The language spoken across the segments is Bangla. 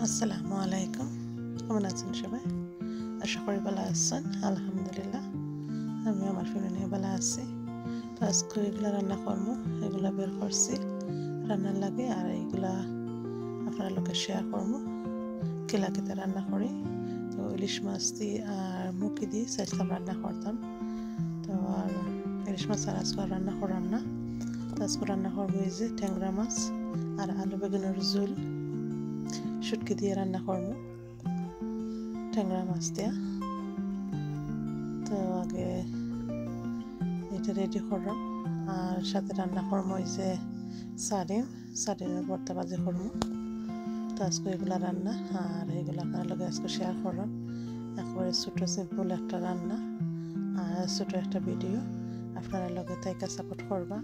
আসসালামু আলাইকুম। কেমন আছেন সবাই? আশা করি ভালো আছেন। আলহামদুলিল্লাহ আমি আমার ফ্যামিলি নিয়ে ভালো আছি। তো আজকে এগুলা রান্না করবো, এগুলা বের করছি রান্নার লাগে, আর এইগুলা আপনার লোকে শেয়ার করবো কেলাকিতে রান্না করি। তো ইলিশ মাছ দিয়ে আর মুখি দিয়ে চাইছিলাম রান্না করতাম, তো আর ইলিশ মাছ আর আজকে রান্না করাম না। তো আজকে রান্না করবো এই যে ট্যাংরা মাছ আর আলু বেগুনের ঝোল, শুটকি দিয়ে রান্না করবো ট্যাংরা মাছ দিয়া। তো আগে এটা রেডি করলাম, আর সাথে রান্না করবো এই যে সারিনের ভর্তা ভাজি করবো। তো আজকে এগুলা রান্না, আর এগুলো আপনার লগে আজকে শেয়ার করলাম। একেবারে ছোটো সিম্পল একটা রান্না আর ছোটো একটা ভিডিও। আপনারা লগে তাইকা সাপোর্ট করবা,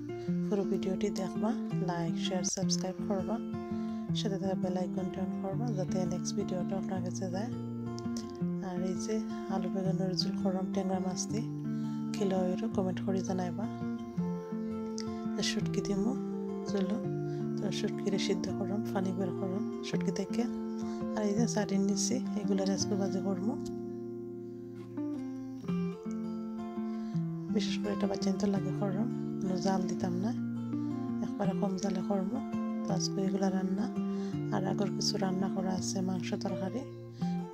পুরো ভিডিওটি দেখবা, লাইক শেয়ার সাবস্ক্রাইব করবা, সাথে তারা বেল আইকনটি অন করবা যাতে নেক্সট ভিডিওটা আপনার কাছে যায়। আর এই যে আলু বেগুনের ঝোল করলাম ট্যাংরা মাছ দিয়ে, কিলো এরও কমেন্ট করে জানাইবা। শুটকি দিমু ঝোল, তো শুটকিরে সিদ্ধ করলাম, পানি বের করলাম শুটকি থেকে। আর এই যে সারিন নিচ্ছি, এগুলো আজকে ভাজি করবো। বিশেষ করে এটা বাচ্চাইতে লাগে করলাম, কোনো জাল দিতাম না, একবারে কম জালে করবো। তো আজকে এগুলো রান্না, আর আগের কিছু রান্না করা আছে মাংস তরকারি,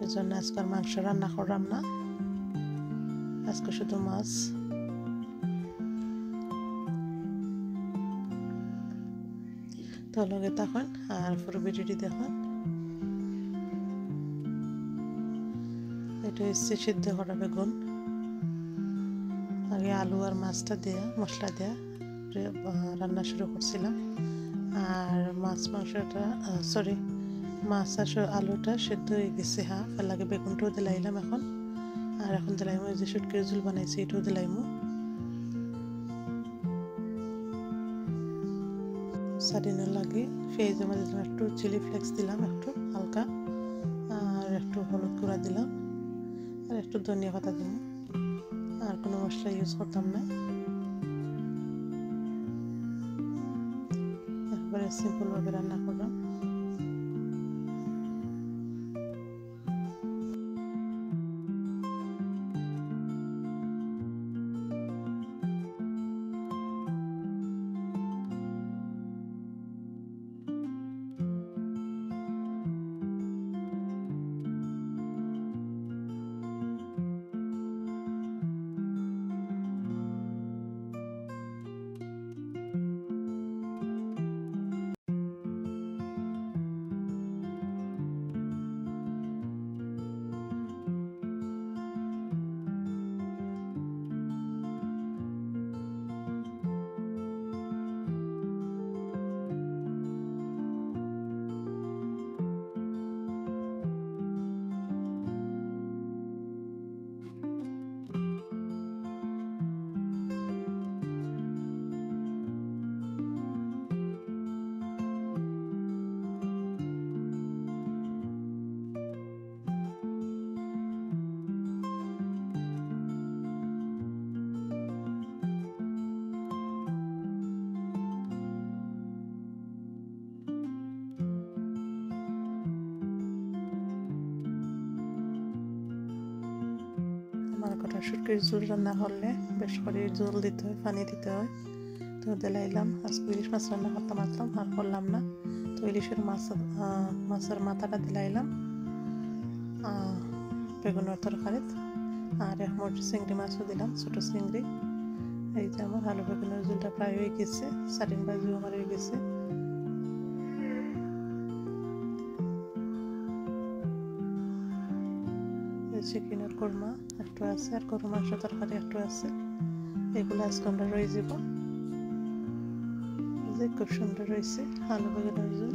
এই জন্য আজকে আর মাংস রান্না করলাম না, আজকে শুধু মাছ। তো লগে তখন আর পুরো ভিডিওটি দেখুন। এটা হচ্ছে সিদ্ধ করা বেগুন, আগে আলু আর মাছটা দেয়া মশলা দেয়া রান্না শুরু করছিলাম। আর মাছ আর আলুটা সেদ্ধ হয়ে গেছে, এর লাগে বেগুনটাও দিলাইলাম এখন। আর এখন দিলাইমো এই যে শুটকির ঝোল বানাইছি, এটাও দিলাইমো। সারিনের লাগে পেঁয়াজের মধ্যে দিলাম একটু চিলি ফ্লেক্স দিলাম একটু হালকা, আর একটু হলুদ গুঁড়া দিলাম, আর একটু ধনিয়া পাতা দিলাম। আর কোনো মশলা ইউজ করতাম না, একবারে সিম্পল ভাবে রান্না করলাম। আমার কটা শুটকির ঝোল রান্না করলে বেশ করে জল দিতে হয়, পানি দিতে হয়। তো দিলাইলাম, আজকে ইলিশ মাছ রান্না করতাম আসলাম আর করলাম না। তো ইলিশের মাছের মাথাটা দিলাইলাম বেগুনের তরকারিত, আর এক মুঠো চিংড়ি মাছও দিলাম, ছোটো চিংড়ি। এই যে আমার আলু বেগুনের ঝোলটা প্রায় হয়ে গেছে, সারিন ভাজিও আমার হয়ে গেছে। চিকেনের কোরমা একটু আছে, আর গরু মাংস তরকারি একটু আছে, এগুলো আজকে আমরা রয়ে যাব। যে খুব সুন্দর রয়েছে আলু বেগুনের ঝোল।